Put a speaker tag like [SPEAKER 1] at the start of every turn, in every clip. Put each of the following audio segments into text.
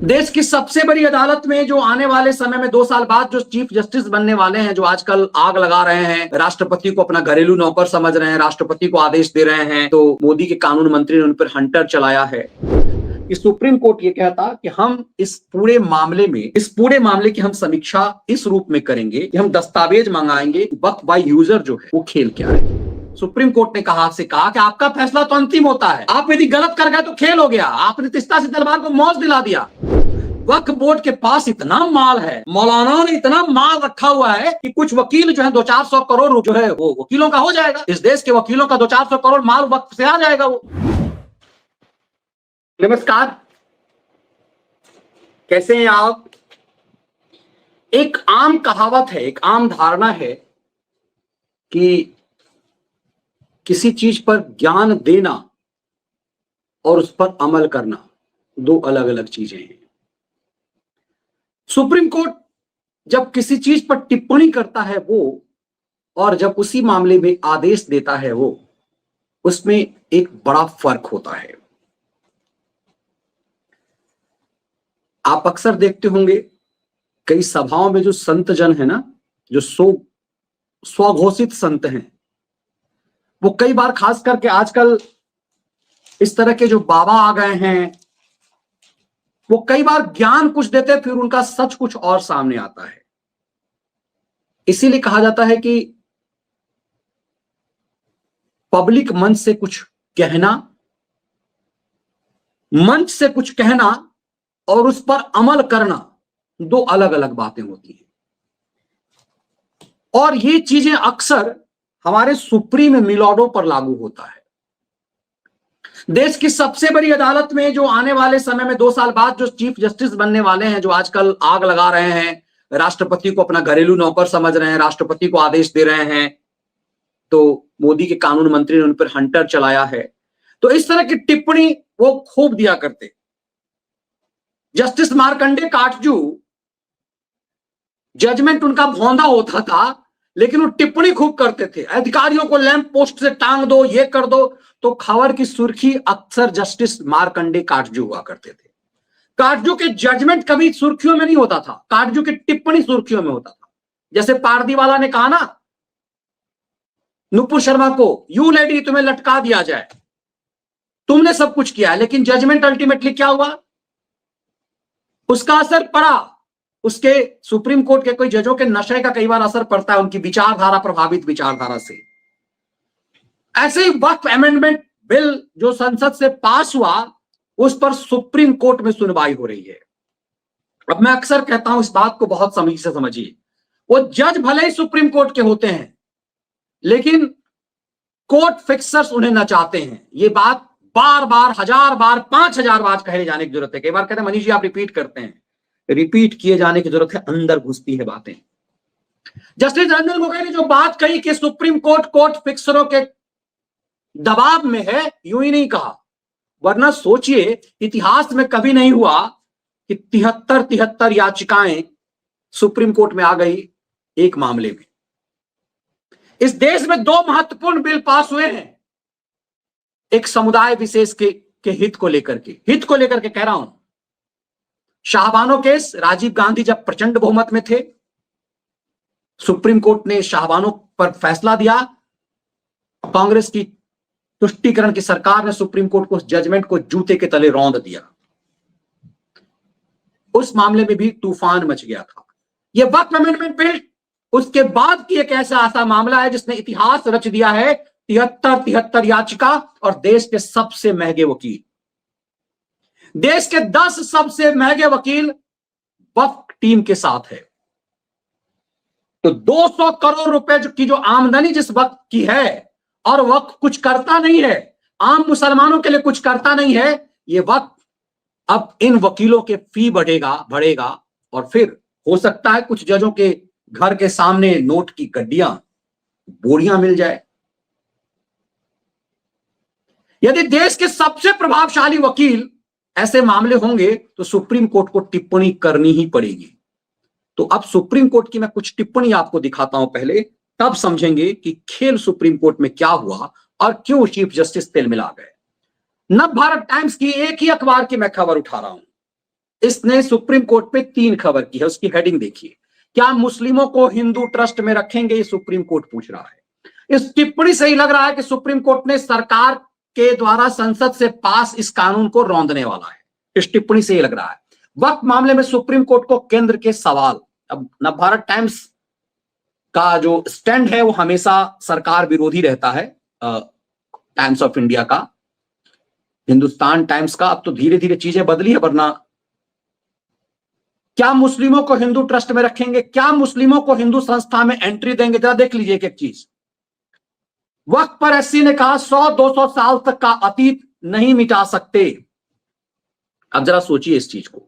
[SPEAKER 1] देश की सबसे बड़ी अदालत में जो आने वाले समय में 2 साल बाद जो चीफ जस्टिस बनने वाले हैं, जो आजकल आग लगा रहे हैं, राष्ट्रपति को अपना घरेलू नौकर समझ रहे हैं, राष्ट्रपति को आदेश दे रहे हैं, तो मोदी के कानून मंत्री ने उन पर हंटर चलाया है कि सुप्रीम कोर्ट ये कहता कि हम इस पूरे मामले की हम समीक्षा इस रूप में करेंगे कि हम दस्तावेज मंगाएंगे, वक्त बाय यूजर जो है वो खेल क्या है। सुप्रीम कोर्ट ने कहा कि आपका फैसला तो अंतिम होता है, आप यदि गलत कर गए तो खेल हो गया, आपने तीस्ता से तलवार को मौत दिला दिया। वक्फ बोर्ड के पास इतना माल है, मौलाना ने इतना माल रखा हुआ है कि कुछ वकील जो है 200-400 करोड़ जो है वो वकीलों का हो जाएगा। इस देश के वकीलों का 200-400 करोड़ माल वक्फ से आ जाएगा। वो नमस्कार, कैसे हैं आप? एक आम कहावत है, एक आम धारणा है कि किसी चीज पर ज्ञान देना और उस पर अमल करना दो अलग अलग चीजें हैं। सुप्रीम कोर्ट जब किसी चीज पर टिप्पणी करता है वो, और जब उसी मामले में आदेश देता है वो, उसमें एक बड़ा फर्क होता है। आप अक्सर देखते होंगे कई सभाओं में जो संत जन है ना, जो स्वघोषित संत हैं, वो कई बार, खास करके आजकल इस तरह के जो बाबा आ गए हैं, वो कई बार ज्ञान कुछ देते फिर उनका सच कुछ और सामने आता है। इसीलिए कहा जाता है कि पब्लिक मंच से कुछ कहना, मंच से कुछ कहना और उस पर अमल करना दो अलग अलग बातें होती हैं। और ये चीजें अक्सर हमारे सुप्रीम मिलॉर्डों पर लागू होता है। देश की सबसे बड़ी अदालत में जो आने वाले समय में 2 साल बाद जो चीफ जस्टिस बनने वाले हैं, जो आजकल आग लगा रहे हैं, राष्ट्रपति को अपना घरेलू नौकर समझ रहे हैं, राष्ट्रपति को आदेश दे रहे हैं, तो मोदी के कानून मंत्री ने उन पर हंटर चलाया है, तो इस तरह की टिप्पणी वो खूब दिया करते। जस्टिस मार्कंडे काटजू, जजमेंट उनका भौंदा होता था, लेकिन वो टिप्पणी खूब करते थे, अधिकारियों को लैंप पोस्ट से टांग दो, ये कर दो, तो खबर की सुर्खी अक्सर जस्टिस मार्कंडे काटजू हुआ करते थे। काटजू के जजमेंट कभी सुर्खियों में नहीं होता था, काटजू की टिप्पणी सुर्खियों में होता था। जैसे पारदीवाला ने कहा ना नुपुर शर्मा को, यू लेडी तुम्हें लटका दिया जाए, तुमने सब कुछ किया है, लेकिन जजमेंट अल्टीमेटली क्या हुआ, उसका असर पड़ा। उसके सुप्रीम कोर्ट के कोई जजों के नशे का कई बार असर पड़ता है, उनकी विचारधारा, प्रभावित विचारधारा से। ऐसे ही वक्फ अमेंडमेंट बिल जो संसद से पास हुआ, उस पर सुप्रीम कोर्ट में सुनवाई हो रही है। अब मैं अक्सर कहता हूं, इस बात को बहुत समझ से समझिए, वो जज भले ही सुप्रीम कोर्ट के होते हैं, लेकिन कोर्ट फिक्सर्स उन्हें नचाते हैं। ये बात बार बार, 1000 बार, 5000 बार कहे जाने की जरूरत है। कई बार कहते हैं मनीष जी आप रिपीट करते हैं, रिपीट किए जाने की जरूरत है, अंदर घुसती है बातें। जस्टिस रंजन गोगोई ने जो बात कही कि सुप्रीम कोर्ट फिक्सरों के दबाव में है, यूं ही नहीं कहा, वरना सोचिए इतिहास में कभी नहीं हुआ कि 73 याचिकाएं सुप्रीम कोर्ट में आ गई एक मामले में। इस देश में 2 महत्वपूर्ण बिल पास हुए हैं, एक समुदाय विशेष के हित को लेकर के कह रहा हूं। शाहबानो केस, राजीव गांधी जब प्रचंड बहुमत में थे, सुप्रीम कोर्ट ने शाहबानो पर फैसला दिया, कांग्रेस की तुष्टीकरण की सरकार ने सुप्रीम कोर्ट को, उस जजमेंट को जूते के तले रौंद दिया। उस मामले में भी तूफान मच गया था। यह वक्फ अमेंडमेंट बिल उसके बाद की एक ऐसा मामला है जिसने इतिहास रच दिया है। 73 याचिका और देश के सबसे महंगे वकील, देश के 10 सबसे महंगे वकील वक्फ टीम के साथ है। तो 200 करोड़ रुपए की जो आमदनी जिस वक्त की है, और वक्फ कुछ करता नहीं है, आम मुसलमानों के लिए कुछ करता नहीं है, ये वक्त अब इन वकीलों के फी बढ़ेगा और फिर हो सकता है कुछ जजों के घर के सामने नोट की गड्डियां, बोरियां मिल जाए। यदि देश के सबसे प्रभावशाली वकील ऐसे मामले होंगे तो सुप्रीम कोर्ट को टिप्पणी करनी ही पड़ेगी। तो अब सुप्रीम कोर्ट की मैं कुछ टिप्पणी आपको दिखाता हूं पहले, तब समझेंगे कि खेल सुप्रीम कोर्ट में क्या हुआ और क्यों चीफ जस्टिस तिलमिला गए। नव भारत टाइम्स की एक ही अखबार की मैं खबर उठा रहा हूं। इसने सुप्रीम कोर्ट पे 3 खबर की है, उसकी हेडिंग देखिए। क्या मुस्लिमों को हिंदू ट्रस्ट में रखेंगे, ये सुप्रीम कोर्ट पूछ रहा है। इस टिप्पणी से ही लग रहा है कि सुप्रीम कोर्ट ने सरकार के द्वारा संसद से पास इस कानून को रौंदने वाला है। इस टिप्पणी से ही लग रहा है। वक्फ मामले में सुप्रीम कोर्ट को केंद्र के सवाल। अब नवभारत टाइम्स का जो स्टैंड है वो हमेशा सरकार विरोधी रहता है, टाइम्स ऑफ इंडिया का, हिंदुस्तान टाइम्स का। अब तो धीरे धीरे चीजें बदली है, वरना क्या मुस्लिमों को हिंदू ट्रस्ट में रखेंगे, क्या मुस्लिमों को हिंदू संस्था में एंट्री देंगे, जरा देख लीजिए एक एक चीज। वक्त पर एससी ने कहा 100-200 साल तक का अतीत नहीं मिटा सकते। अब जरा सोचिए इस चीज को।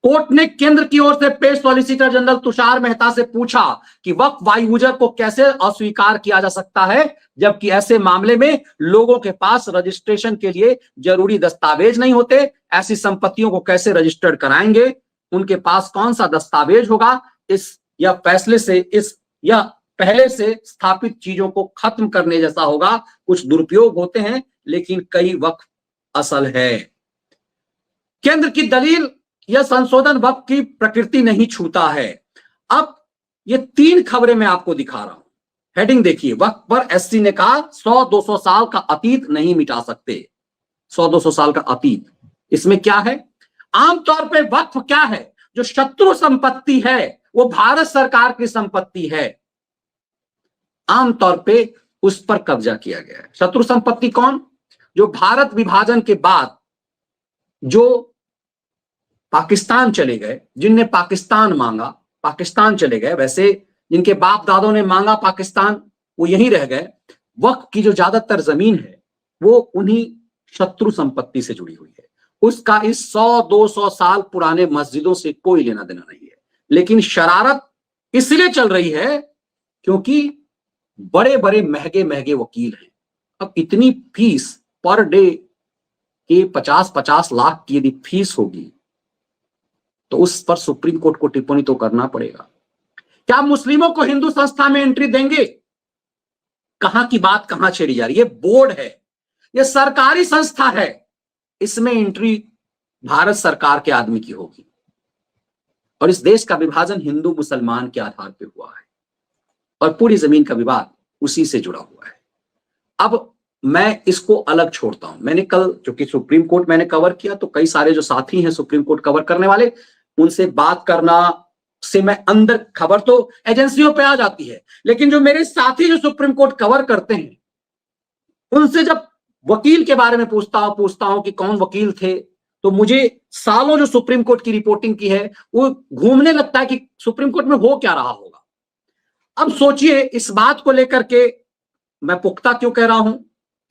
[SPEAKER 1] कोर्ट ने केंद्र की ओर से पेश सॉलिसिटर जनरल तुषार मेहता से पूछा कि वक्फ वायुजर को कैसे अस्वीकार किया जा सकता है, जबकि ऐसे मामले में लोगों के पास रजिस्ट्रेशन के लिए जरूरी दस्तावेज नहीं होते। ऐसी संपत्तियों को कैसे रजिस्टर्ड कराएंगे, उनके पास कौन सा दस्तावेज होगा। इस या फैसले से इस या पहले से स्थापित चीजों को खत्म करने जैसा होगा। कुछ दुरुपयोग होते हैं लेकिन कई वक्फ असल है। केंद्र की दलील, यह संशोधन वक्फ की प्रकृति नहीं छूता है। अब ये 3 खबरें मैं आपको दिखा रहा हूं, हेडिंग देखिए। वक्फ पर एससी ने कहा 100-200 साल का अतीत नहीं मिटा सकते। 100-200 साल का अतीत, इसमें क्या है? आमतौर पे वक्फ क्या है? जो शत्रु संपत्ति है वो भारत सरकार की संपत्ति है, आमतौर पे उस पर कब्जा किया गया है। शत्रु संपत्ति कौन? जो भारत विभाजन के बाद जो पाकिस्तान चले गए, जिनने पाकिस्तान मांगा, पाकिस्तान चले गए, वैसे जिनके बाप दादों ने मांगा पाकिस्तान, वो यहीं रह गए। वक्फ की जो ज्यादातर जमीन है वो उन्हीं शत्रु संपत्ति से जुड़ी हुई है। उसका इस 100-200 साल पुराने मस्जिदों से कोई लेना देना नहीं है। लेकिन शरारत इसलिए चल रही है क्योंकि बड़े बड़े महंगे महंगे वकील हैं। अब इतनी फीस पर डे के 50-50 लाख की यदि फीस होगी तो उस पर सुप्रीम कोर्ट को टिप्पणी तो करना पड़ेगा। क्या मुस्लिमों को हिंदू संस्था में एंट्री देंगे? कहां की बात कहां छेड़ी जा रही है? बोर्ड है, यह सरकारी संस्था है, इसमें एंट्री भारत सरकार के आदमी की होगी। और इस देश का विभाजन हिंदू मुसलमान के आधार पर हुआ है और पूरी जमीन का विवाद उसी से जुड़ा हुआ है। अब मैं इसको अलग छोड़ता हूं। मैंने कल, क्योंकि सुप्रीम कोर्ट मैंने कवर किया, तो कई सारे जो साथी हैं सुप्रीम कोर्ट कवर करने वाले, उनसे बात करना से मैं अंदर, खबर तो एजेंसियों पे आ जाती है, लेकिन जो मेरे साथी जो सुप्रीम कोर्ट कवर करते हैं उनसे जब वकील के बारे में पूछता हूं कि कौन वकील थे, तो मुझे सालों जो सुप्रीम कोर्ट की रिपोर्टिंग की है वो घूमने लगता है कि सुप्रीम कोर्ट में हो क्या रहा होगा। अब सोचिए इस बात को लेकर के मैं पुख्ता क्यों कह रहा हूं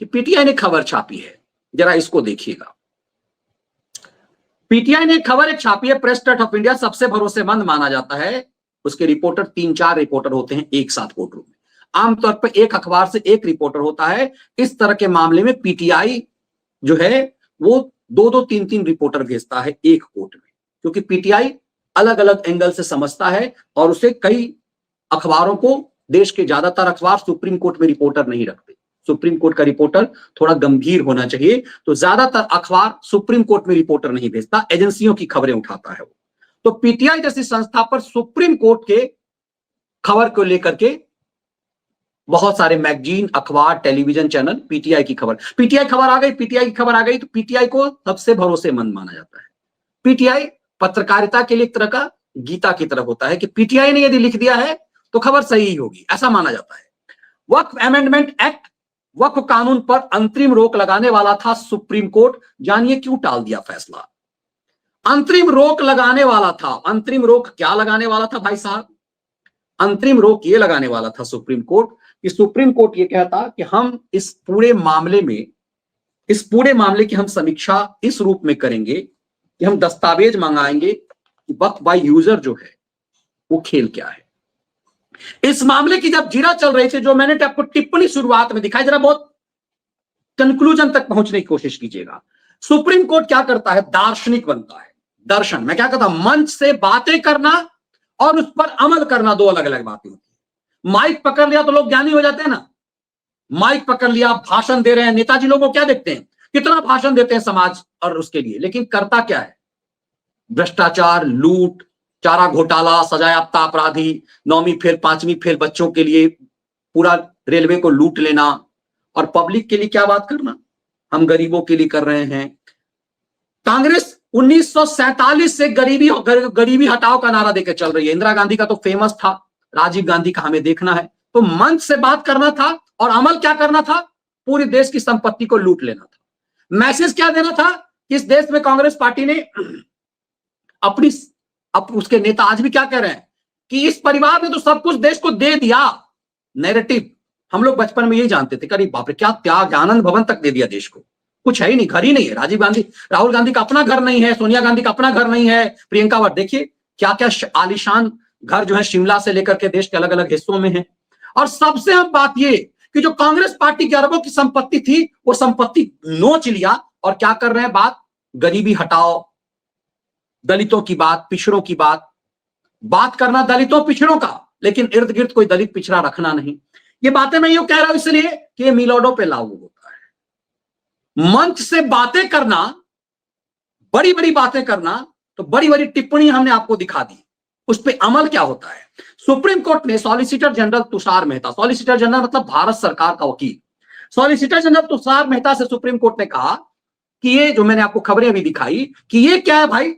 [SPEAKER 1] कि पीटीआई ने खबर छापी है। जरा इसको देखिएगा। पीटीआई ने खबर एक छापी है, प्रेस ट्रस्ट ऑफ इंडिया सबसे भरोसेमंद माना जाता है। उसके रिपोर्टर 3-4 रिपोर्टर होते हैं एक साथ कोर्ट रूम में। आमतौर पर एक अखबार से एक रिपोर्टर होता है। इस तरह के मामले में पीटीआई जो है वो 2-2, 3-3 रिपोर्टर भेजता है एक कोर्ट में, क्योंकि पीटीआई अलग अलग एंगल से समझता है और उसे कई अखबारों को, देश के ज्यादातर अखबार सुप्रीम कोर्ट में रिपोर्टर नहीं रखते। सुप्रीम कोर्ट का रिपोर्टर थोड़ा गंभीर होना चाहिए, तो ज्यादातर अखबार सुप्रीम कोर्ट में रिपोर्टर नहीं भेजता, एजेंसियों की खबरें उठाता है वो। तो पीटीआई जैसी संस्था पर सुप्रीम कोर्ट के खबर को लेकर के बहुत सारे मैगजीन, अखबार, टेलीविजन चैनल पीटीआई की खबर, पीटीआई खबर आ गई, पीटीआई की खबर आ गई, तो पीटीआई को सबसे भरोसेमंद माना जाता है। पीटीआई पत्रकारिता के लिए एक तरह का गीता की तरफ होता है कि पीटीआई ने यदि लिख दिया है तो खबर सही ही होगी, ऐसा माना जाता है। वक्फ अमेंडमेंट एक्ट, वक्फ कानून पर अंतरिम रोक लगाने वाला था सुप्रीम कोर्ट। जानिए क्यों टाल दिया फैसला। अंतरिम रोक लगाने वाला था। अंतरिम रोक क्या लगाने वाला था भाई साहब? अंतरिम रोक ये लगाने वाला था सुप्रीम कोर्ट कि सुप्रीम कोर्ट ये कहता कि हम इस पूरे मामले की हम समीक्षा इस रूप में करेंगे कि हम दस्तावेज मंगाएंगे कि वक्फ बाय यूजर जो है वो खेल क्या है। इस मामले की जब जीरा चल रही थी, जो मैंने आपको टिप्पणी शुरुआत में दिखाई, जरा बहुत कंक्लूजन तक पहुंचने की कोशिश कीजिएगा। सुप्रीम कोर्ट क्या करता है? दार्शनिक बनता है। दर्शन, मैं क्या कहता हूं, मंच से बातें करना और उस पर अमल करना दो अलग अलग बातें होती है। माइक पकड़ लिया तो लोग ज्ञानी हो जाते हैं ना। माइक पकड़ लिया, भाषण दे रहे हैं, नेताजी लोगों को क्या देखते हैं, कितना भाषण देते हैं समाज और उसके लिए, लेकिन करता क्या है? भ्रष्टाचार, लूट, चारा घोटाला, सजायाफ्ता अपराधी, 9वीं फेल 5वीं फेल बच्चों के लिए पूरा रेलवे को लूट लेना, और पब्लिक के लिए क्या बात करना, हम गरीबों के लिए कर रहे हैं। कांग्रेस 1947 से गरीबी हटाओ का नारा देकर चल रही है। इंदिरा गांधी का तो फेमस था, राजीव गांधी का हमें देखना है। तो मंच से बात करना था और अमल क्या करना था, पूरे देश की संपत्ति को लूट लेना था। मैसेज क्या देना था कि इस देश में कांग्रेस पार्टी ने उसके नेता आज भी क्या कह रहे हैं कि इस परिवार ने तो सब कुछ देश को दे दिया। नैरेटिव हम लोग बचपन में यही जानते थे, करीब बाप रे क्या त्याग, आनंद भवन तक दे दिया देश को, कुछ है ही नहीं, घर ही नहीं है। राहुल गांधी का अपना घर नहीं है, सोनिया गांधी का अपना घर नहीं है, प्रियंका वाड्रा देखिए क्या क्या आलीशान घर जो है शिमला से लेकर के देश के अलग अलग हिस्सों में है। और सबसे अहम बात ये कि जो कांग्रेस पार्टी की अरबों की संपत्ति थी वो संपत्ति नोच लिया और क्या कर रहे हैं, बात गरीबी हटाओ, दलितों की बात, पिछड़ों की बात करना दलितों पिछड़ों का, लेकिन इर्द गिर्द कोई दलित पिछड़ा रखना नहीं। ये बातें मैं यूं कह रहा हूं इसलिए कि ये मिलोडो पे लागू होता है। मंच से बातें करना, बड़ी बड़ी बातें करना, तो बड़ी बड़ी टिप्पणी हमने आपको दिखा दी, उस पर अमल क्या होता है। सुप्रीम कोर्ट ने solicitor general Tushar Mehta, solicitor general मतलब भारत सरकार का वकील, सॉलिसिटर जनरल तुषार मेहता से सुप्रीम कोर्ट ने कहा कि ये जो मैंने आपको खबरें अभी दिखाई कि ये क्या है भाई,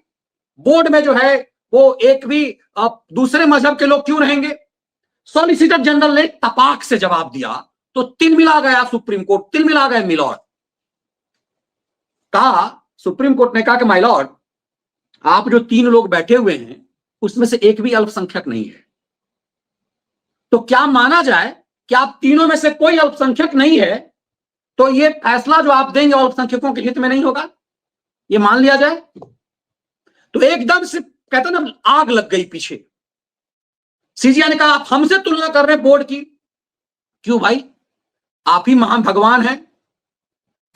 [SPEAKER 1] बोर्ड में जो है वो एक भी दूसरे मजहब के लोग क्यों रहेंगे। सॉलिसिटर जनरल ने तपाक से जवाब दिया तो तिलमिला गया सुप्रीम कोर्ट, तिलमिला गए मिलॉर्ड। कहा सुप्रीम कोर्ट ने कहा कि माय लॉर्ड, आप जो 3 लोग बैठे हुए हैं उसमें से एक भी अल्पसंख्यक नहीं है, तो क्या माना जाए कि आप तीनों में से कोई अल्पसंख्यक नहीं है तो ये फैसला जो आप देंगे अल्पसंख्यकों के हित में नहीं होगा, ये मान लिया जाए। तो एकदम से कहते ना आग लग गई पीछे। सीजीआई ने कहा आप हमसे तुलना कर रहे हैं बोर्ड की, क्यों भाई, आप ही महान भगवान हैं,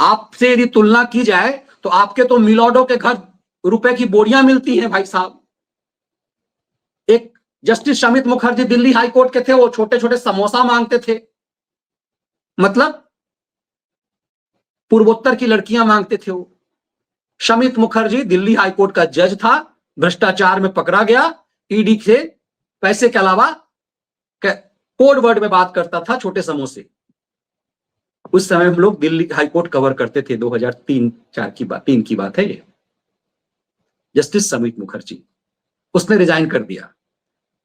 [SPEAKER 1] आपसे यदि तुलना की जाए तो आपके तो मिलॉर्डों के घर रुपए की बोरियां मिलती हैं भाई साहब। एक justice Shamit Mukherjee Delhi high court के थे, वो छोटे छोटे समोसा मांगते थे, मतलब पूर्वोत्तर की लड़कियां मांगते थे वो। शमित मुखर्जी दिल्ली हाई कोर्ट का जज था, भ्रष्टाचार में पकड़ा गया, ईडी से पैसे के अलावा कोड वर्ड में बात करता था, छोटे समोसे। उस समय हम लोग दिल्ली हाई कोर्ट कवर करते थे, 2003-4 की बात, 3 की बात है ये। जस्टिस शमित मुखर्जी, उसने रिजाइन कर दिया।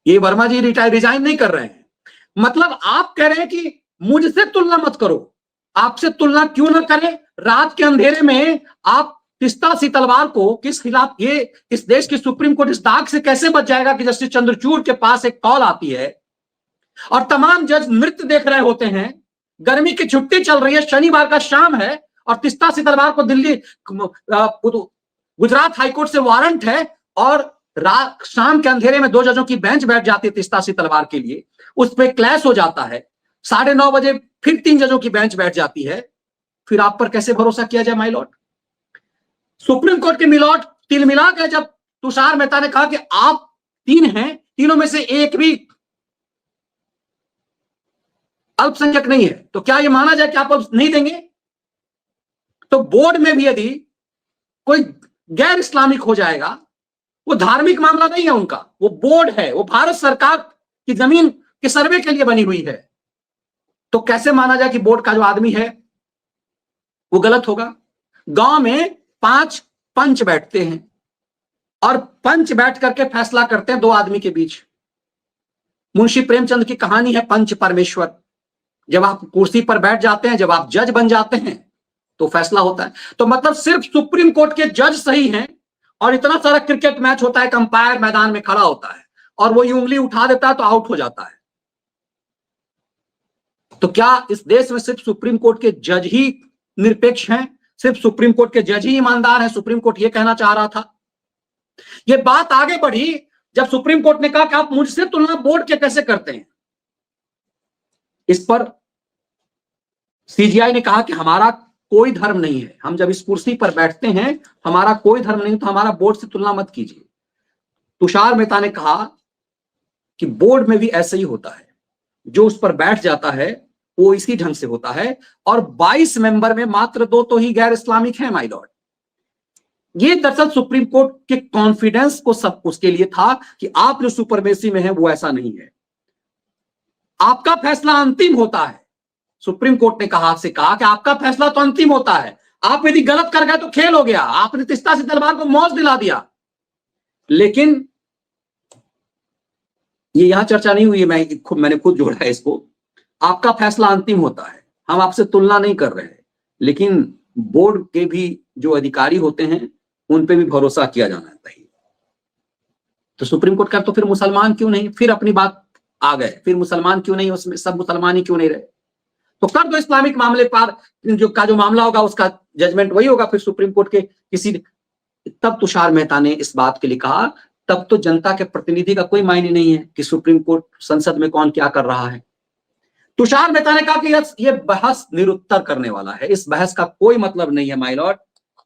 [SPEAKER 1] ये वर्मा जी रिजाइन नहीं कर रहे हैं। मतलब आप कह रहे हैं कि मुझसे तुलना मत करो, आपसे तुलना क्यों ना करें। रात के अंधेरे में आप तीस्ता सी तलवार को किस खिलाफ, ये इस देश की सुप्रीम कोर्ट इस दाग से कैसे बच जाएगा कि जस्टिस चंद्रचूड़ के पास एक कॉल आती है और तमाम जज नृत्य देख रहे होते हैं, गर्मी की छुट्टी चल रही है, शनिवार का शाम है और तीस्ता सी तलवार को दिल्ली गुजरात हाईकोर्ट से वारंट है और रात शाम के अंधेरे में 2 जजों की बेंच बैठ जाती है तीस्ता सी तलवार के लिए, उस पर क्लैश हो जाता है, 9:30 बजे फिर 3 जजों की बेंच बैठ जाती है, फिर आप पर कैसे भरोसा किया जाए माय लॉर्ड। सुप्रीम कोर्ट के मिलॉर्ड तिलमिला गए जब तुषार मेहता ने कहा कि आप 3 हैं, तीनों में से एक भी अल्पसंख्यक नहीं है, तो क्या यह माना जाए कि आप अब नहीं देंगे। तो बोर्ड में भी यदि कोई गैर इस्लामिक हो जाएगा, वो धार्मिक मामला नहीं है उनका, वो बोर्ड है, वो भारत सरकार की जमीन के सर्वे के लिए बनी हुई है, तो कैसे माना जाए कि बोर्ड का जो आदमी है वो गलत होगा। गांव में 5 पंच बैठते हैं और पंच बैठ करके फैसला करते हैं 2 आदमी के बीच। मुंशी प्रेमचंद की कहानी है पंच परमेश्वर। जब आप कुर्सी पर बैठ जाते हैं, जब आप जज बन जाते हैं तो फैसला होता है। तो मतलब सिर्फ सुप्रीम कोर्ट के जज सही हैं और इतना सारा क्रिकेट मैच होता है, अंपायर मैदान में खड़ा होता है और वो उंगली उठा देता है तो आउट हो जाता है। तो क्या इस देश में सिर्फ सुप्रीम कोर्ट के जज ही निरपेक्ष हैं, सिर्फ सुप्रीम कोर्ट के जज ही ईमानदार हैं? सुप्रीम कोर्ट ये कहना चाह रहा था। ये बात आगे बढ़ी जब सुप्रीम कोर्ट ने कहा कि आप मुझसे तुलना बोर्ड के कैसे करते हैं। इस पर सीजीआई ने कहा कि हमारा कोई धर्म नहीं है, हम जब इस कुर्सी पर बैठते हैं हमारा कोई धर्म नहीं, तो हमारा बोर्ड से तुलना मत कीजिए। तुषार मेहता ने कहा कि बोर्ड में भी ऐसे ही होता है, जो उस पर बैठ जाता है वो इसी ढंग से होता है और 22 मेंबर में मात्र 2 तो ही गैर इस्लामिक हैं माय लॉर्ड। ये दरअसल सुप्रीम कोर्ट के कॉन्फिडेंस को सब उसके लिए था कि आप जो सुपरमेसी में है वो ऐसा नहीं है, आपका फैसला अंतिम होता है। सुप्रीम कोर्ट ने कहा कि आपका फैसला तो अंतिम होता है, आप यदि गलत कर गए तो खेल हो गया, आपने तिस्ता से तलवार को मौत दिला दिया। लेकिन ये यहां चर्चा नहीं हुई है, मैंने खुद जोड़ा है इसको। आपका फैसला अंतिम होता है, हम आपसे तुलना नहीं कर रहे हैं, लेकिन बोर्ड के भी जो अधिकारी होते हैं उन पे भी भरोसा किया जाना चाहिए। तो सुप्रीम कोर्ट का तो फिर मुसलमान क्यों नहीं, फिर अपनी बात आ गए, फिर मुसलमान क्यों नहीं, उसमें सब मुसलमान ही क्यों नहीं रहे, तो कर दो इस्लामिक मामले पर जो मामला होगा उसका जजमेंट वही होगा फिर सुप्रीम कोर्ट के किसी। तब तुषार मेहता ने इस बात के लिए कहा, तब तो जनता के प्रतिनिधि का कोई मायने नहीं है कि सुप्रीम कोर्ट संसद में कौन क्या कर रहा है। तुषार मेहता ने कहा कि ये बहस निरुत्तर करने वाला है, इस बहस का कोई मतलब नहीं है माय लॉर्ड,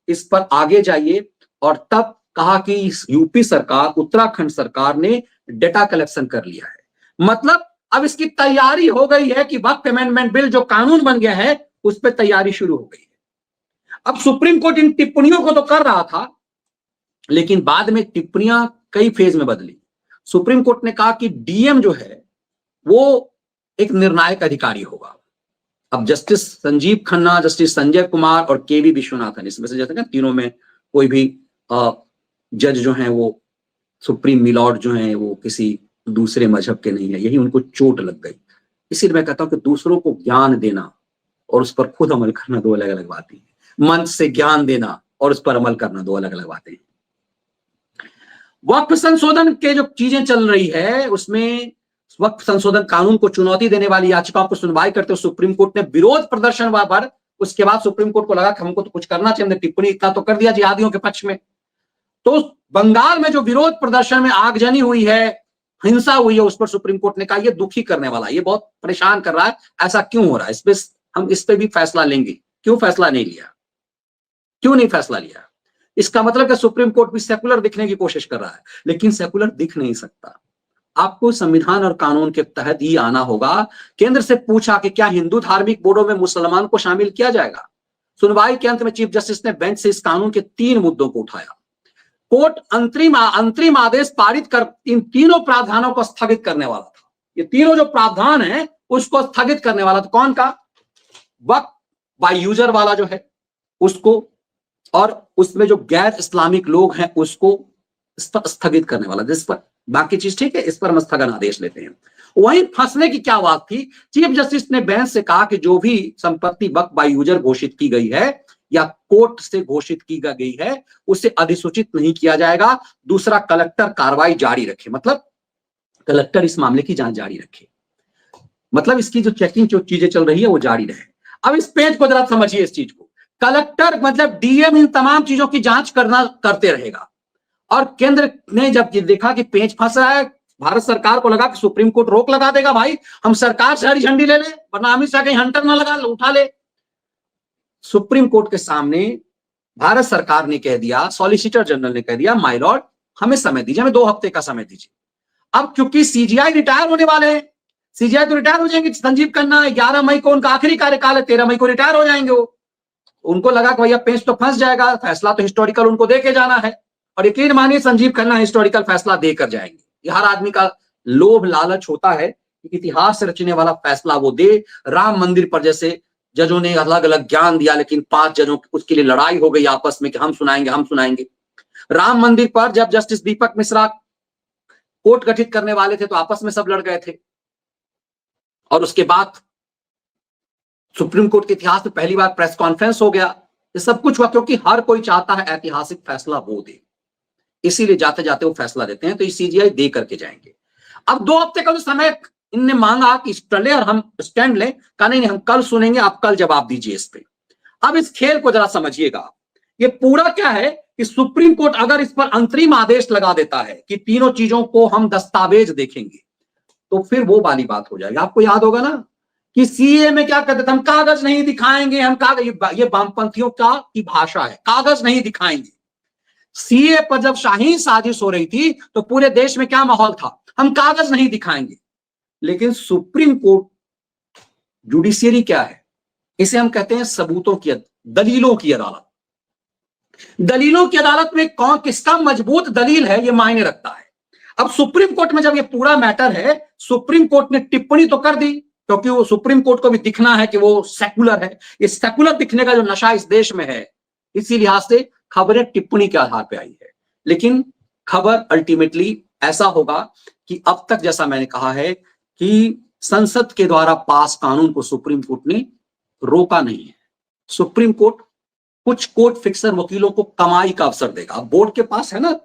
[SPEAKER 1] इस पर आगे जाइए। और तब कहा कि यूपी सरकार, उत्तराखंड सरकार ने डेटा कलेक्शन कर लिया है, मतलब अब इसकी तैयारी हो गई है कि वक्फ अमेंडमेंट बिल जो कानून बन गया है उस पर तैयारी शुरू हो गई है। अब सुप्रीम कोर्ट इन टिप्पणियों को तो कर रहा था, लेकिन बाद में टिप्पणियां कई फेज में बदली। सुप्रीम कोर्ट ने कहा कि डीएम जो है वो एक निर्णायक अधिकारी होगा। अब जस्टिस संजीव खन्ना, जस्टिस संजय कुमार और केवी विश्वनाथन, इसमें से जैसे तीनों में कोई भी जज जो हैं वो सुप्रीम मिलॉर्ड जो हैं वो किसी दूसरे मजहब के नहीं है, यही उनको चोट लग गई। इसीलिए मैं कहता हूं कि दूसरों को ज्ञान देना और उस पर खुद अमल करना दो अलग अलग बातें हैं। मंच से ज्ञान देना और उस पर अमल करना दो अलग अलग बातें हैं। वक्फ संशोधन के जो चीजें चल रही है उसमें वक्फ संशोधन कानून को चुनौती देने वाली याचिकाओं पर सुनवाई करते हुए सुप्रीम कोर्ट ने विरोध प्रदर्शन पर, उसके बाद सुप्रीम कोर्ट को लगा कि हमको तो कुछ करना चाहिए, हमने टिप्पणी इतना तो कर दिया जिहादियों के पक्ष में। तो बंगाल में जो विरोध प्रदर्शन में आगजनी हुई है, हिंसा हुई है, उस पर सुप्रीम कोर्ट ने कहा यह दुखी करने वाला, ये बहुत परेशान कर रहा है, ऐसा क्यों हो रहा है, इस पे हम इस पे भी फैसला लेंगे। क्यों फैसला नहीं लिया, क्यों नहीं फैसला लिया? इसका मतलब कि सुप्रीम कोर्ट भी सेकुलर दिखने की कोशिश कर रहा है, लेकिन सेकुलर दिख नहीं सकता। आपको संविधान और कानून के तहत ही आना होगा। केंद्र से पूछा कि क्या हिंदू धार्मिक बोर्डों में मुसलमान को शामिल किया जाएगा। सुनवाई के अंत में चीफ जस्टिस ने बेंच से इस कानून के 3 मुद्दों को उठाया। कोर्ट अंतरिम आदेश पारित कर इन तीनों प्रावधानों को स्थगित करने वाला था। ये तीनों जो प्रावधान है उसको स्थगित करने वाला था। कौन का? वक्फ बाय यूजर वाला जो है उसको, और उसमें जो गैर इस्लामिक लोग हैं उसको स्थगित करने वाला, जिस पर बाकी चीज ठीक है, इस पर हम स्थगन आदेश लेते हैं। वहीं फंसने की क्या बात थी, चीफ जस्टिस ने बेंच से कहा कि जो भी संपत्ति वक्फ बाय यूजर घोषित की गई है या कोर्ट से घोषित की गई है उसे अधिसूचित नहीं किया जाएगा। दूसरा, कलेक्टर कार्रवाई जारी रखे, मतलब कलेक्टर इस मामले की जांच जारी रखे, मतलब इसकी जो चेकिंग जो चीजें चल रही है वो जारी रहे। अब इस पेज को जरा समझिए, इस चीज को, कलेक्टर मतलब डीएम इन तमाम चीजों की जांच करते रहेगा। और केंद्र ने जब ये देखा कि पेज फंस रहा है, भारत सरकार को लगा कि सुप्रीम कोर्ट रोक लगा देगा, भाई हम सरकार से हरी झंडी ले ले वरना अमित शाह कहीं हंटर ना लगा उठा ले। सुप्रीम कोर्ट के सामने भारत सरकार ने कह दिया, सॉलिसिटर जनरल ने कह दिया, माय लॉर्ड हमें समय दीजिए, हमें 2 हफ्ते का समय दीजिए। अब क्योंकि सीजीआई रिटायर होने वाले हैं, सीजीआई तो रिटायर हो जाएंगे, संजीव खन्ना 11 मई को उनका आखिरी कार्यकाल है, 13 मई को रिटायर हो जाएंगे वो। उनको लगा कि भैया पेज तो फंस जाएगा, फैसला तो हिस्टोरिकल उनको दे के जाना है। और यकीन मानिए संजीव खन्ना हिस्टोरिकल फैसला देकर जाएंगे। हर आदमी का लोभ लालच होता है कि इतिहास रचने वाला फैसला वो दे। राम मंदिर पर जैसे जजों ने अलग अलग ज्ञान दिया, लेकिन 5 जजों उसके लिए लड़ाई हो गई आपस में कि हम सुनाएंगे। राम मंदिर पर जब जस्टिस दीपक मिश्रा कोर्ट गठित करने वाले थे तो आपस में सब लड़ गए थे, और उसके बाद सुप्रीम कोर्ट के इतिहास में पहली बार प्रेस कॉन्फ्रेंस हो गया। ये सब कुछ हुआ क्योंकि हर कोई चाहता है ऐतिहासिक फैसला वो दे, इसीलिए जाते जाते वो फैसला देते हैं। तो ये सीजीआई दे करके जाएंगे। अब 2 हफ्ते का जो समय इनने मांगा कि टले और हम स्टैंड लें, कहा नहीं हम कल सुनेंगे, आप कल जवाब दीजिए इस पे। अब इस खेल को जरा समझिएगा, ये पूरा क्या है कि सुप्रीम कोर्ट अगर इस पर अंतरिम आदेश लगा देता है कि तीनों चीजों को हम दस्तावेज देखेंगे, तो फिर वो वाली बात हो जाएगी। आपको याद होगा ना कि सीए में क्या कहते थे, हम कागज नहीं दिखाएंगे, हम कागज, ये वामपंथियों की भाषा है, कागज नहीं दिखाएंगे। सीए पर जब शाहीन साजिश हो रही थी तो पूरे देश में क्या माहौल था, हम कागज नहीं दिखाएंगे। लेकिन सुप्रीम कोर्ट जुडिशियरी क्या है, इसे हम कहते हैं सबूतों की, दलीलों की अदालत। दलीलों की अदालत में कौन किसका मजबूत दलील है ये मायने रखता है। अब सुप्रीम कोर्ट में जब ये पूरा मैटर है, सुप्रीम कोर्ट ने टिप्पणी तो कर दी, क्योंकि वो सुप्रीम कोर्ट को भी दिखना है कि वो सेकुलर है। इस सेकुलर दिखने का जो नशा इस देश में है, इसी लिहाज से खबरें टिप्पणी के आधार पर आई है। लेकिन खबर अल्टीमेटली ऐसा होगा कि अब तक जैसा मैंने कहा है कि संसद के द्वारा पास कानून को सुप्रीम कोर्ट ने रोका नहीं है। सुप्रीम कोर्ट कुछ कोर्ट फिक्सर वकीलों को कमाई का अवसर देगा। बोर्ड के पास है ना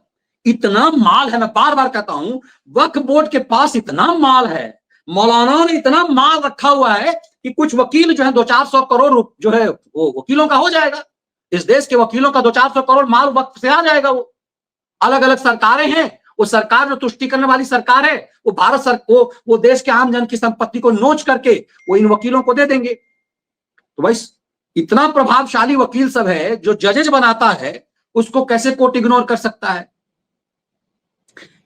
[SPEAKER 1] इतना माल है, मैं बार बार कहता हूं, वक्फ बोर्ड के पास इतना माल है, मौलाना ने इतना माल रखा हुआ है कि कुछ वकील जो है 200-400 करोड़ जो है वो वकीलों का हो जाएगा। इस देश के वकीलों का 200-400 करोड़ माल वक्फ से आ जाएगा। वो अलग अलग सरकारें हैं, वो सरकार जो तुष्टि करने वाली सरकार है, वो भारत सरकार वो देश के आम जन की संपत्ति को नोच करके वो इन वकीलों को दे देंगे। तो भाई इतना प्रभावशाली वकील सब है, जो जजेज बनाता है उसको कैसे कोर्ट इग्नोर कर सकता है?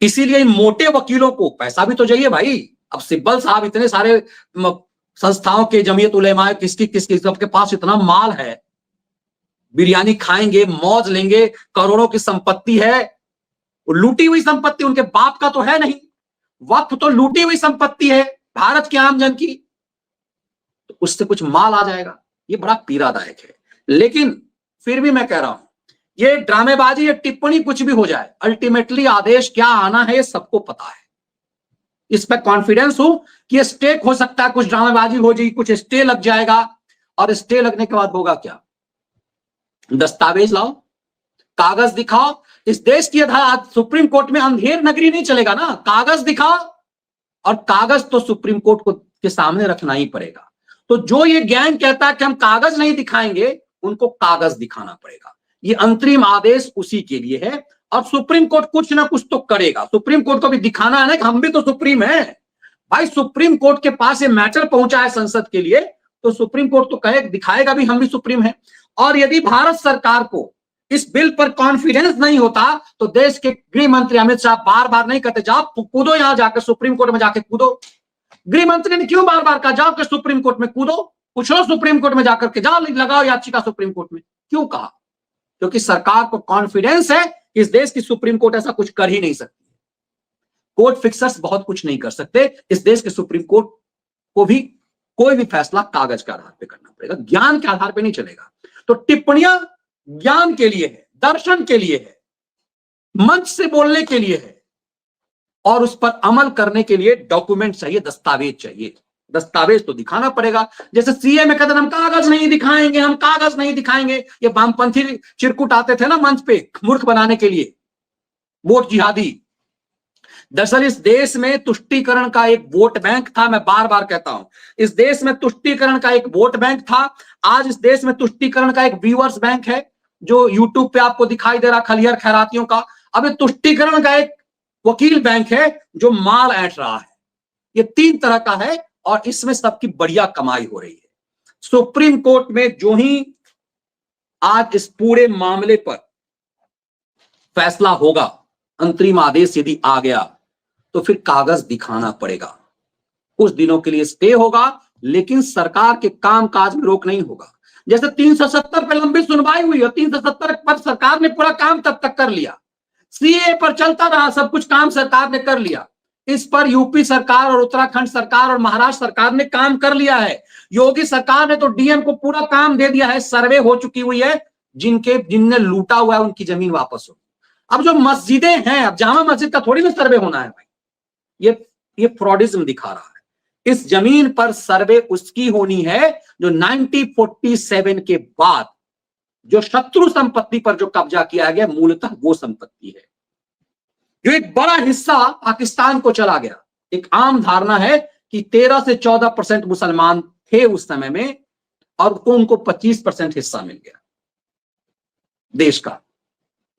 [SPEAKER 1] इसीलिए इन मोटे वकीलों को पैसा भी तो चाहिए भाई। अब सिब्बल साहब इतने सारे संस्थाओं के, जमीयत उलेमा किसकी सबके पास इतना माल है, बिरयानी खाएंगे, मौज लेंगे, करोड़ों की संपत्ति है, लूटी हुई संपत्ति उनके बाप का तो है नहीं, वक्फ तो लूटी हुई संपत्ति है भारत के आम जन की, तो उससे कुछ माल आ जाएगा। ये बड़ा पीड़ादायक है। लेकिन फिर भी मैं कह रहा हूं, ये ड्रामेबाजी, ये टिप्पणी कुछ भी हो जाए, अल्टीमेटली आदेश क्या आना है ये सबको पता है। इस पर कॉन्फिडेंस हो कि ये स्टे हो सकता है, कुछ ड्रामेबाजी हो जाएगी, कुछ स्टे लग जाएगा, और स्टे लगने के बाद होगा क्या? दस्तावेज लाओ, कागज दिखाओ। इस देश की सुप्रीम कोर्ट में अंधेर नगरी नहीं चलेगा ना, कागज दिखाओ, और कागज तो सुप्रीम कोर्ट को के सामने रखना ही पड़ेगा। तो जो ये गैंग कहता है कि हम कागज नहीं दिखाएंगे, उनको कागज दिखाना पड़ेगा। ये अंतरिम आदेश उसी के लिए है, और सुप्रीम कोर्ट कुछ ना कुछ तो करेगा। सुप्रीम कोर्ट को भी दिखाना है ना कि हम भी तो सुप्रीम है भाई। सुप्रीम कोर्ट के पास ये मैटर पहुंचा है संसद के लिए, तो सुप्रीम कोर्ट तो कहे दिखाएगा भी हम भी सुप्रीम है। और यदि भारत सरकार को इस बिल पर कॉन्फिडेंस नहीं होता, तो देश के गृह मंत्री अमित शाह बार बार नहीं कहते जाओ कूदो, यहां जाकर सुप्रीम कोर्ट में जाके कूदो। गृह मंत्री ने क्यों बार बार कहा जाओ के सुप्रीम कोर्ट में कूदो, पूछ लो सुप्रीम कोर्ट में जाकर के, जाओ लगाओ याचिका सुप्रीम कोर्ट में। क्यों कहा? क्योंकि सरकार को कॉन्फिडेंस है कि इस देश की सुप्रीम कोर्ट ऐसा कुछ कर ही नहीं सकती। कोर्ट फिक्सर्स बहुत कुछ नहीं कर सकते। इस देश के सुप्रीम कोर्ट को भी कोई भी फैसला कागज के आधार पर करना पड़ेगा, ज्ञान के आधार पर नहीं चलेगा। तो टिप्पणियां ज्ञान के लिए है, दर्शन के लिए है, मंच से बोलने के लिए है, और उस पर अमल करने के लिए डॉक्यूमेंट चाहिए, दस्तावेज चाहिए। दस्तावेज तो दिखाना पड़ेगा। जैसे सीए में कहते हम कागज नहीं दिखाएंगे, हम कागज नहीं दिखाएंगे। ये वामपंथी चिरकुट आते थे ना मंच पे मूर्ख बनाने के लिए, वोट जिहादी। दरअसल इस देश में तुष्टीकरण का एक वोट बैंक था। मैं बार बार कहता हूं, इस देश में तुष्टीकरण का एक वोट बैंक था। आज इस देश में तुष्टीकरण का एक व्यूअर्स बैंक है, जो यूट्यूब पे आपको दिखाई दे रहा खलिहर खैरातियों का। अब ये तुष्टीकरण का एक वकील बैंक है जो माल ऐंठ रहा है। ये 3 तरह का है, और इसमें सबकी बढ़िया कमाई हो रही है। सुप्रीम कोर्ट में जो ही आज इस पूरे मामले पर फैसला होगा, अंतरिम आदेश यदि आ गया, तो फिर कागज दिखाना पड़ेगा। कुछ दिनों के लिए स्टे होगा, लेकिन सरकार के कामकाज में रोक नहीं होगा। जैसे 370 पर लंबी सुनवाई हुई और 370 पर सरकार ने पूरा काम तब तक कर लिया। सीए पर चलता रहा, सब कुछ काम सरकार ने कर लिया। इस पर यूपी सरकार और उत्तराखंड सरकार और महाराष्ट्र सरकार ने काम कर लिया है। योगी सरकार ने तो डीएम को पूरा काम दे दिया है, सर्वे हो चुकी हुई है। जिनने लूटा हुआ है उनकी जमीन वापस हो। अब जो मस्जिदें हैं, अब जामा मस्जिद का थोड़ी ना सर्वे होना है भाई, ये फ्रॉडिज्म दिखा रहा है। इस जमीन पर सर्वे उसकी होनी है जो 1947 के बाद जो शत्रु संपत्ति पर जो कब्जा किया गया, मूलतः वो संपत्ति है। जो एक बड़ा हिस्सा पाकिस्तान को चला गया। एक आम धारणा है कि 13 से 14% मुसलमान थे उस समय में, और उनको 25% हिस्सा मिल गया देश का।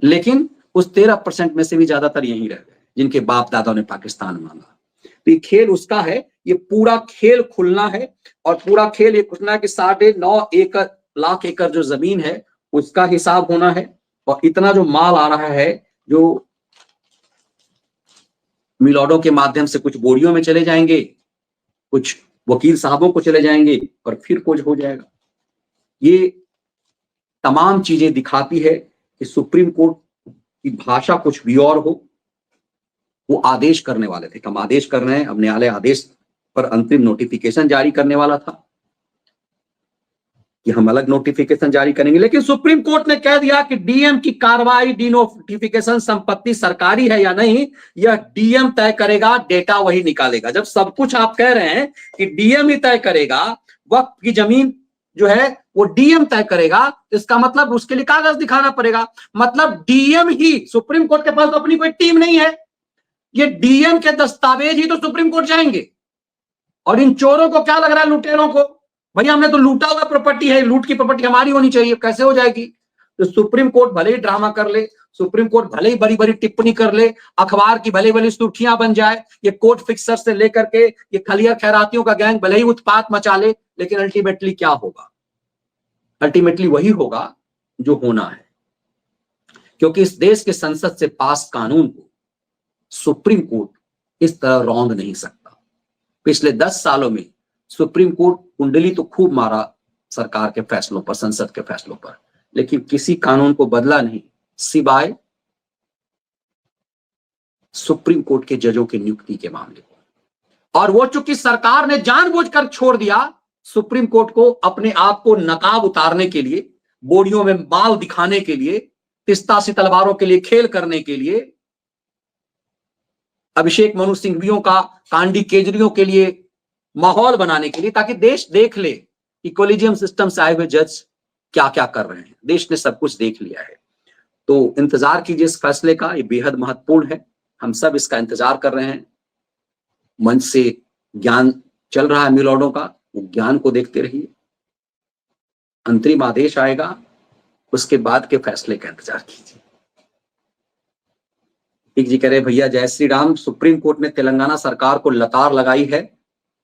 [SPEAKER 1] लेकिन उस 13% में से भी ज्यादातर यहीं रह गए जिनके बाप दादाओं ने पाकिस्तान मांगा। तो ये खेल उसका है, ये पूरा खेल खुलना है। और पूरा खेल ये खुलना है कि 9.5 लाख एकड़ जो जमीन है उसका हिसाब होना है। और इतना जो माल आ रहा है, जो मिलॉर्डों के माध्यम से कुछ बोरियों में चले जाएंगे, कुछ वकील साहबों को चले जाएंगे, और फिर कुछ हो जाएगा। ये तमाम चीजें दिखाती है कि सुप्रीम कोर्ट की भाषा कुछ भी और हो, वो आदेश करने वाले थे। हम आदेश कर रहे हैं, अब न्यायालय आदेश पर अंतिम नोटिफिकेशन जारी करने वाला था कि हम अलग नोटिफिकेशन जारी करेंगे, लेकिन सुप्रीम कोर्ट ने कह दिया कि डीएम की कार्रवाई, डी नोटिफिकेशन, संपत्ति सरकारी है या नहीं, यह डीएम तय करेगा, डेटा वही निकालेगा। जब सब कुछ आप कह रहे हैं कि डीएम ही तय करेगा, वक्त की जमीन जो है वो डीएम तय करेगा, इसका मतलब उसके लिए कागज दिखाना पड़ेगा। मतलब डीएम ही, सुप्रीम कोर्ट के पास तो अपनी कोई टीम नहीं है, ये डीएम के दस्तावेज ही तो सुप्रीम कोर्ट जाएंगे। और इन चोरों को क्या लग रहा है, लुटेरों को, भैया हमने तो लूटा हुआ प्रॉपर्टी है, लूट की प्रॉपर्टी हमारी होनी चाहिए, कैसे हो जाएगी? तो सुप्रीम कोर्ट भले ही ड्रामा कर ले, सुप्रीम कोर्ट भले ही बड़ी बड़ी टिप्पणी कर ले, अखबार की भले भले सुर्खियां बन जाए, ये कोर्ट फिक्सर से लेकर के ये खलिया खैरातियों का गैंग भले ही उत्पात मचा ले, लेकिन अल्टीमेटली क्या होगा? अल्टीमेटली वही होगा जो होना है, क्योंकि इस देश के संसद से पास कानून को सुप्रीम कोर्ट इस तरह रौंद नहीं सकता। पिछले 10 सालों में सुप्रीम कोर्ट कुंडली तो खूब मारा सरकार के फैसलों पर, संसद के फैसलों पर, लेकिन किसी कानून को बदला नहीं, सिवाय सुप्रीम कोर्ट के जजों की नियुक्ति के मामले को। और वो चूंकि सरकार ने जानबूझकर छोड़ दिया सुप्रीम कोर्ट को अपने आप को नकाब उतारने के लिए, बोरियों में बाल दिखाने के लिए, तिस्ता तलवारों के लिए खेल करने के लिए, अभिषेक मनु सिंघवियों का कांडी केजरियों के लिए माहौल बनाने के लिए, ताकि देश देख ले कि कोलिजियम सिस्टम से आए हुए जज क्या क्या कर रहे हैं। देश ने सब कुछ देख लिया है। तो इंतजार कीजिए इस फैसले का, ये बेहद महत्वपूर्ण है, हम सब इसका इंतजार कर रहे हैं। मंच से ज्ञान चल रहा है मिलॉर्डों का, वो ज्ञान को देखते रहिए। अंतरिम आदेश आएगा, उसके बाद के फैसले का इंतजार कीजिए। जी कह रहे भैया जय श्री राम, सुप्रीम कोर्ट ने तेलंगाना सरकार को लतार लगाई है।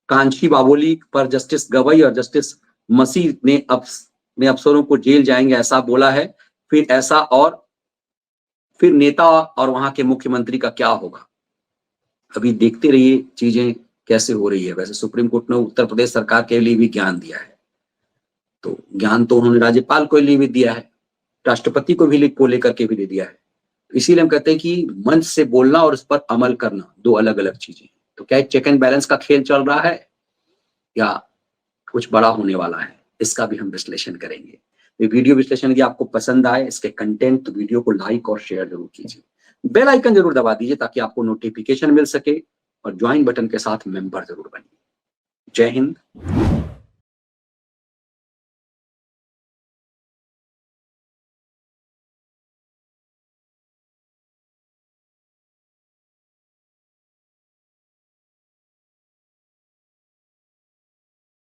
[SPEAKER 1] कांची बाबोली पर जस्टिस गवई और जस्टिस मसीह ने अफसरों को जेल जाएंगे ऐसा बोला है। फिर नेता और वहां के मुख्यमंत्री का क्या होगा? अभी देखते रहिए चीजें कैसे हो रही है। वैसे सुप्रीम कोर्ट ने उत्तर प्रदेश सरकार के लिए भी ज्ञान दिया है, तो ज्ञान तो उन्होंने राज्यपाल को लिए भी दिया है, राष्ट्रपति को लेकर के भी दे दिया है। इसीलिए हम कहते हैं कि मंच से बोलना और उस पर अमल करना दो अलग अलग चीजें। तो क्या चेक एंड बैलेंस का खेल चल रहा है या कुछ बड़ा होने वाला है, इसका भी हम विश्लेषण करेंगे। ये वीडियो विश्लेषण यदि आपको पसंद आए, इसके कंटेंट, तो वीडियो को लाइक और शेयर जरूर कीजिए। बेल आइकन जरूर दबा दीजिए ताकि आपको नोटिफिकेशन मिल सके, और ज्वाइन बटन के साथ मेंबर जरूर बनिए। जय हिंद।